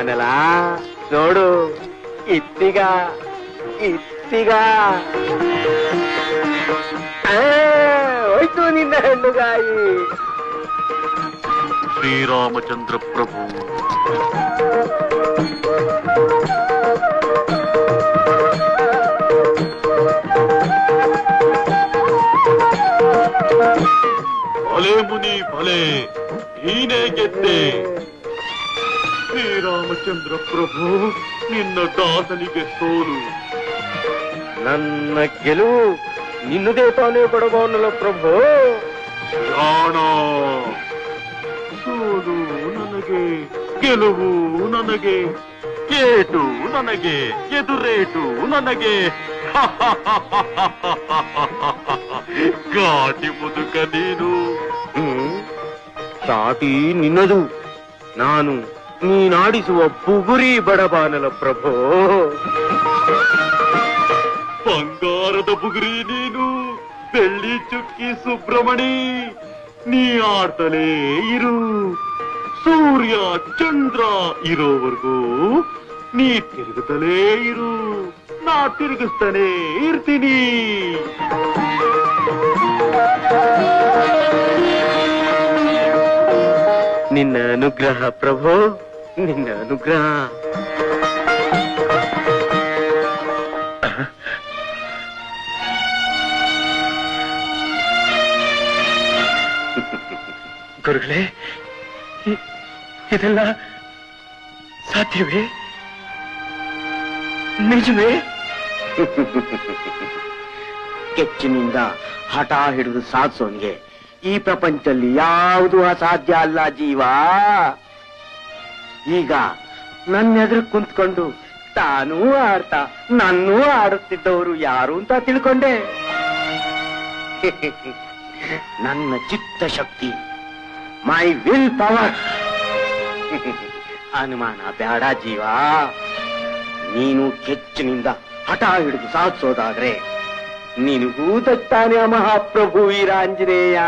ಬಾನಲ ನೋಡು, ಇತ್ತಿಗ ಹೋಯ್ತು ನಿನ್ನ ಹೆಣ್ಣುಗಾಯಿ. ಶ್ರೀರಾಮಚಂದ್ರ ಪ್ರಭು. ಭಲೆ ಮುನಿ ಭಲೆ, ನೀನೇ ಗೆದ್ದೆ. ಶ್ರೀರಾಮಚಂದ್ರ ಪ್ರಭು, ನಿನ್ನ ದಾಸನಿಗೆ ಸೋಲು. ನನ್ನ ಗೆಲುವು ನಿನ್ನದೇ ತಾನೇ ಬಡವನಲ್ಲ ಪ್ರಭು. ಜಾಣ, ಸೋಲು ನನಗೆ, ಗೆಲುವು ನನಗೆ, ಕೇಟು ನನಗೆ, ಎದುರೇಟು ನನಗೆ. ಘಾಟಿ ಮುದುಕ ನೀನು. ಸಾಟಿ ನಿನ್ನದು, ನಾನು ನೀನಾಡಿಸುವ ಬುಗುರಿ ಬಡಬಾನಲ ಪ್ರಭು. ಬಂಗಾರದ ಬುಗುರಿ ನೀನು, ಬೆಳ್ಳಿ ಚುಕ್ಕಿ ಸುಬ್ರಮಣಿ. ನೀ ಆಡ್ತಲೇ ಇರು, ಸೂರ್ಯ ಚಂದ್ರ ಇರೋವರೆಗೂ ನೀ ತಿರುಗುತ್ತಲೇ ಇರು, ನಾ ತಿರುಗಿಸ್ತಾನೆ ಇರ್ತೀನಿ. ನಿನ್ನ ಅನುಗ್ರಹ ಪ್ರಭು, ನಿನ್ನ ಅನುಗ್ರಹ. ಗುರುಗಳೇ, ಇದೆಲ್ಲ ಸಾಧ್ಯವೇ? ನಿಜವೇ? ಕೆಚ್ಚಿನಿಂದ ಹಠ ಹಿಡಿದು ಸಾಧಿಸೋನ್ಗೆ ಈ ಪ್ರಪಂಚದಲ್ಲಿ ಯಾವುದು ಅಸಾಧ್ಯ ಅಲ್ಲ ಜೀವ. ಈಗ ನನ್ನೆದುರು ಕುಂತ್ಕೊಂಡು ತಾನೂ ಆಡ್ತಾ ನನ್ನೂ ಆಡುತ್ತಿದ್ದವರು ಯಾರು ಅಂತ ತಿಳ್ಕೊಂಡೆ. ನನ್ನ ಚಿತ್ತ ಶಕ್ತಿ, ಮೈ ವಿಲ್ ಪವರ್. ಅನುಮಾನ ಬೇಡ ಜೀವ. ನೀನು ಕೆಚ್ಚಿನಿಂದ ಹಠ ಹಿಡಿದು ಸಾಧಿಸೋದಾದ್ರೆ ನಿನಗೂ ದತ್ತಾನೆ ಮಹಾಪ್ರಭು ವೀರಾಂಜನೇಯ.